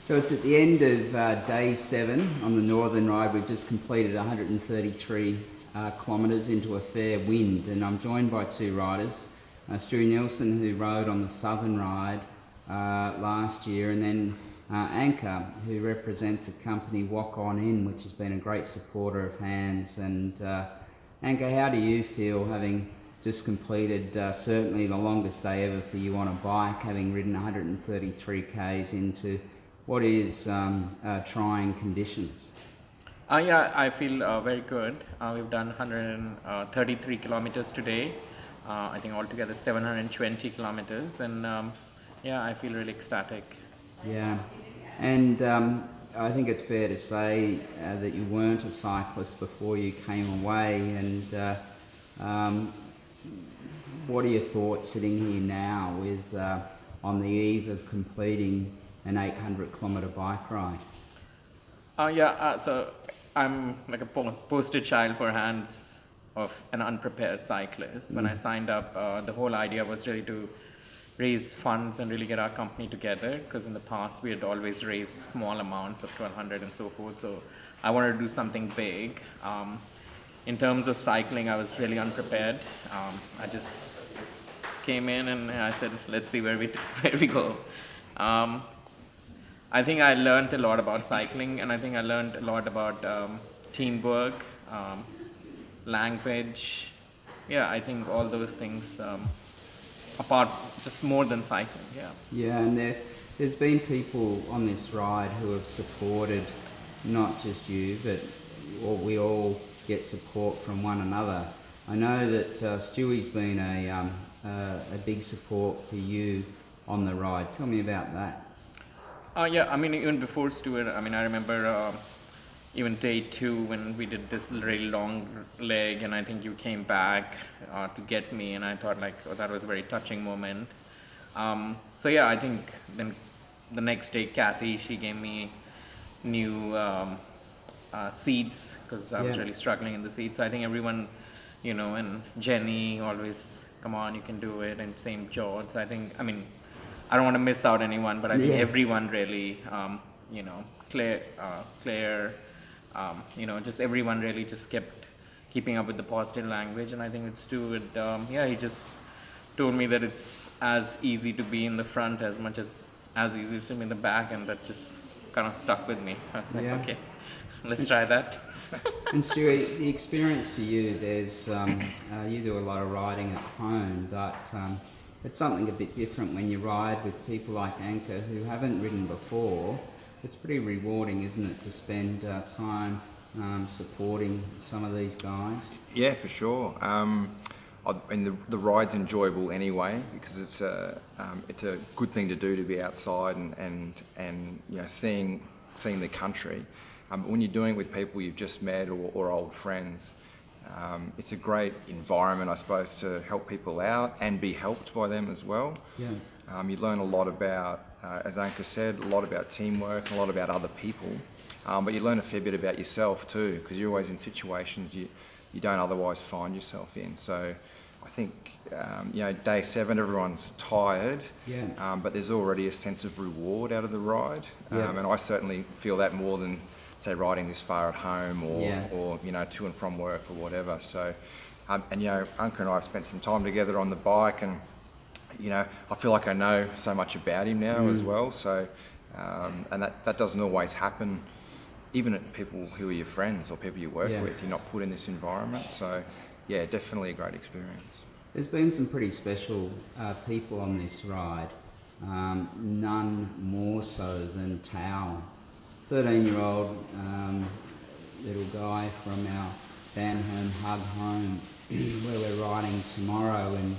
So it's at the end of day 7 on the Northern Ride. We've just completed 133 kilometres into a fair wind, and I'm joined by two riders. Stewie Nielsen, who rode on the Southern Ride last year, and then Anchor, who represents the company Walk On In, which has been a great supporter of Hands. And Anchor, how do you feel having just completed certainly the longest day ever for you on a bike, having ridden 133 k's into what is trying conditions? Yeah, I feel very good. We've done 133 kilometers today. I think altogether 720 kilometers, and yeah, I feel really ecstatic. Yeah, and I think it's fair to say that you weren't a cyclist before you came away. And what are your thoughts sitting here now with on the eve of completing an 800 kilometre bike ride? So I'm like a poster child for Hands of an unprepared cyclist. When I signed up, the whole idea was really to raise funds and really get our company together, because in the past we had always raised small amounts of 1,200 and so forth. So I wanted to do something big. In terms of cycling, I was really unprepared. I just came in and I said, let's see where we go. I think I learned a lot about cycling, and I think I learned a lot about teamwork, language. Yeah, I think all those things apart, just more than cycling. Yeah, and there's been people on this ride who have supported not just you, but we all get support from one another. I know that Stewie's been a big support for you on the ride. Tell me about that. Yeah, I mean, even before Stuart, I mean, I remember even day 2 when we did this really long leg, and I think you came back to get me, and I thought like, oh, that was a very touching moment. So yeah, I think then the next day, Kathy, she gave me new seats, because I was really struggling in the seats. So I think everyone, you know, and Jenny always, come on, you can do it, and same George. So I think, I mean, I don't want to miss out anyone, but I think everyone really, you know, Claire, you know, just everyone really just kept keeping up with the positive language. And I think it's Stuart, he just told me that it's as easy to be in the front as much as easy to be in the back, and that just kind of stuck with me. I was like, okay, let's try that. And Stuart, the experience for you, there's you do a lot of riding at home, but it's something a bit different when you ride with people like Anchor who haven't ridden before. It's pretty rewarding, isn't it, to spend time supporting some of these guys? Yeah, for sure. And the ride's enjoyable anyway, because it's a good thing to do, to be outside and you know, seeing the country. When you're doing it with people you've just met or old friends, it's a great environment, I suppose, to help people out and be helped by them as well. Yeah. You learn a lot about, as Anchor said, a lot about teamwork and a lot about other people. But you learn a fair bit about yourself too, because you're always in situations you don't otherwise find yourself in. So I think, you know, day 7, everyone's tired, but there's already a sense of reward out of the ride. And I certainly feel that more than, say, riding this far at home or you know, to and from work or whatever. So, and you know, Anchor and I have spent some time together on the bike, and you know, I feel like I know so much about him now as well. So, and that doesn't always happen, even at people who are your friends or people you work with. You're not put in this environment. So, yeah, definitely a great experience. There's been some pretty special people on this ride, none more so than Tao. 13-year-old little guy from our Van Home Hug Home, where we're riding tomorrow, and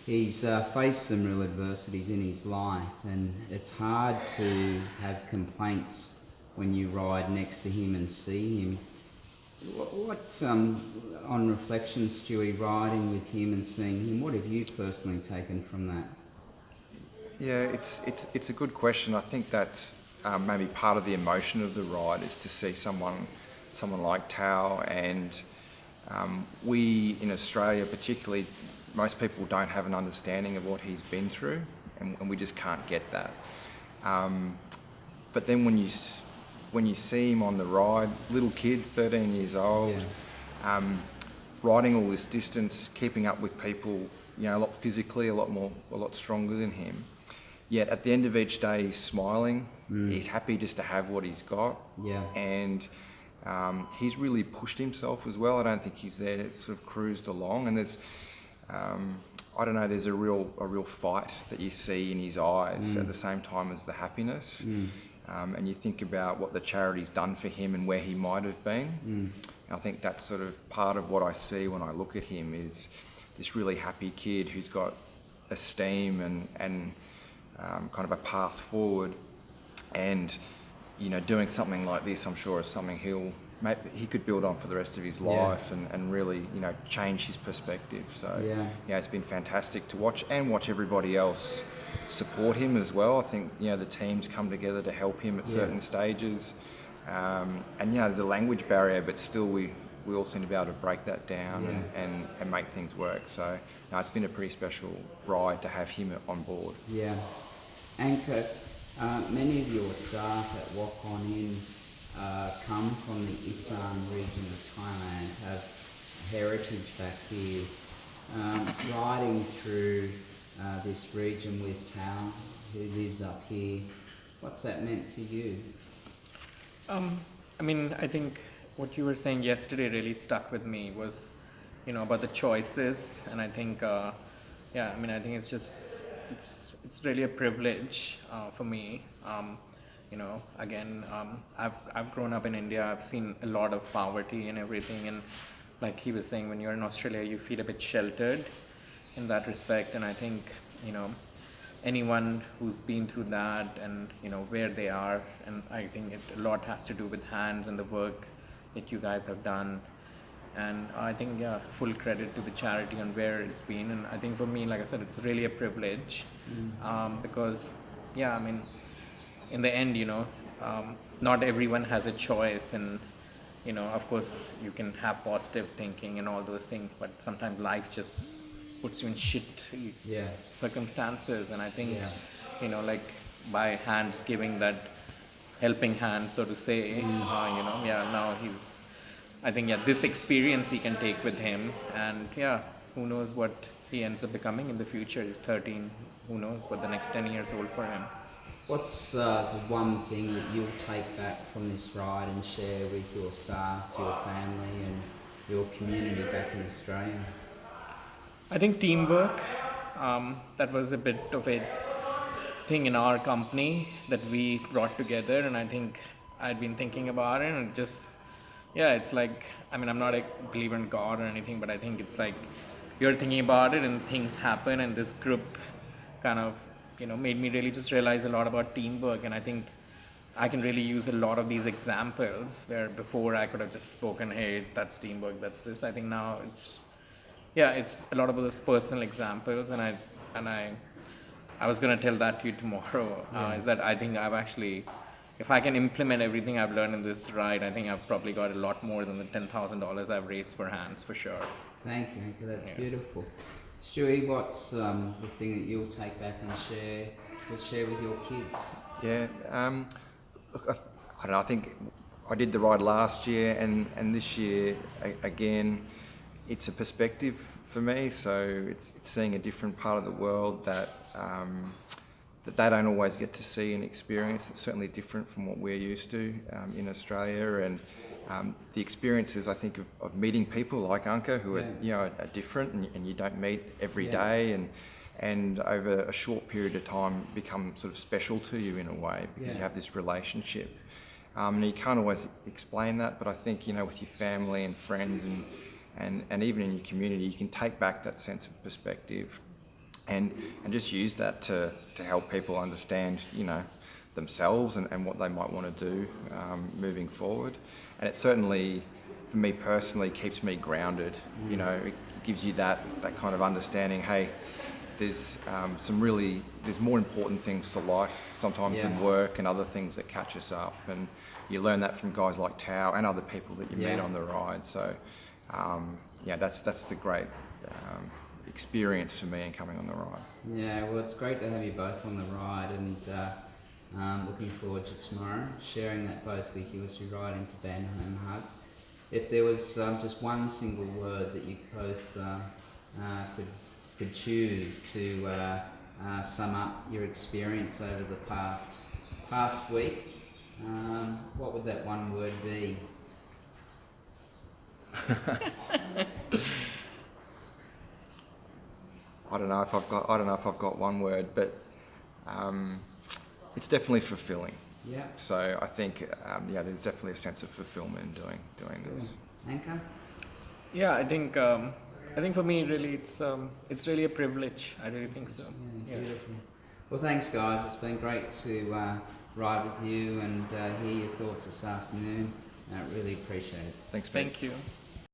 he's faced some real adversities in his life, and it's hard to have complaints when you ride next to him and see him. What on reflection, Stewie, riding with him and seeing him, what have you personally taken from that? Yeah, it's a good question. I think that's maybe part of the emotion of the ride, is to see someone like Tao, and we in Australia particularly, most people don't have an understanding of what he's been through, and we just can't get that. but then when you see him on the ride, little kid, 13 years old, riding all this distance, keeping up with people, you know, a lot physically, a lot stronger than him. Yet at the end of each day, he's smiling. He's happy just to have what he's got. Yeah. And he's really pushed himself as well. I don't think he's there to sort of cruised along. And there's, I don't know, there's a real fight that you see in his eyes at the same time as the happiness. And you think about what the charity's done for him and where he might have been. And I think that's sort of part of what I see when I look at him is this really happy kid who's got esteem and kind of a path forward. And, you know, doing something like this, I'm sure, is something he could build on for the rest of his life and really, you know, change his perspective. So, yeah, it's been fantastic to watch and watch everybody else support him as well. I think, you know, the teams come together to help him at certain stages. And, you know, there's a language barrier, but still we all seem to be able to break that down and make things work. So, no, it's been a pretty special ride to have him on board. Yeah. Anchor, many of your staff at Walk On In come from the Isan region of Thailand, have heritage back here. Riding through this region with Tao, who lives up here, what's that meant for you? I mean, I think what you were saying yesterday really stuck with me was, you know, about the choices. And I think, I mean, I think it's just, it's really a privilege for me. You know, again, I've grown up in India. I've seen a lot of poverty and everything. And like he was saying, when you're in Australia, you feel a bit sheltered in that respect. And I think, you know, anyone who's been through that and, you know, where they are, and I think a lot has to do with hands and the work that you guys have done. And I think, full credit to the charity on where it's been. And I think for me, like I said, it's really a privilege because, I mean, in the end, you know, not everyone has a choice. And, you know, of course, you can have positive thinking and all those things, but sometimes life just puts you in shit circumstances. And I think, you know, like by hands giving that helping hand, so to say, you know, now I think, this experience he can take with him, and who knows what he ends up becoming in the future. He's 13, who knows what the next 10 years hold for him. What's the one thing that you'll take back from this ride and share with your staff, your family and your community back in Australia? I think teamwork, that was a bit of a thing in our company that we brought together, and I think I'd been thinking about it, and it just, it's like, I mean, I'm not a believer in God or anything, but I think it's like you're thinking about it and things happen, and this group kind of, you know, made me really just realize a lot about teamwork. And I think I can really use a lot of these examples where before I could have just spoken, hey, that's teamwork, that's this. I think now it's a lot of those personal examples, and I was going to tell that to you tomorrow, is that I think I've actually, if I can implement everything I've learned in this ride, I think I've probably got a lot more than the $10,000 I've raised for hands, for sure. Thank you, that's beautiful. Stewie, what's the thing that you'll take back and share with your kids? Look, I don't know, I think I did the ride last year and this year, again, it's a perspective for me, so it's seeing a different part of the world that they don't always get to see and experience. It's certainly different from what we're used to in Australia, and the experiences, I think, of meeting people like Anka who are different and you don't meet every day, and over a short period of time become sort of special to you in a way because you have this relationship. And you can't always explain that, but I think, you know, with your family and friends and even in your community, you can take back that sense of perspective and just use that to help people understand, you know, themselves and what they might want to do moving forward. And it certainly, for me personally, keeps me grounded. You know, it gives you that kind of understanding, hey, there's there's more important things to life sometimes than work and other things that catch us up. And you learn that from guys like Tao and other people that you meet on the ride. So, that's the great experience for me in coming on the ride. Yeah, well, it's great to have you both on the ride, and Looking forward to tomorrow, sharing that both with you as we ride into Ban Home Hug. If there was just one single word that you both could choose to sum up your experience over the past week, what would that one word be? I don't know if I've got one word, but it's definitely fulfilling. Yeah. So I think there's definitely a sense of fulfilment in doing this. Anchor? Yeah, I think for me really it's really a privilege. I really think so. Yeah, beautiful. Well, thanks guys. It's been great to ride with you and hear your thoughts this afternoon. I really appreciate it. Thanks, Ben. Thank you.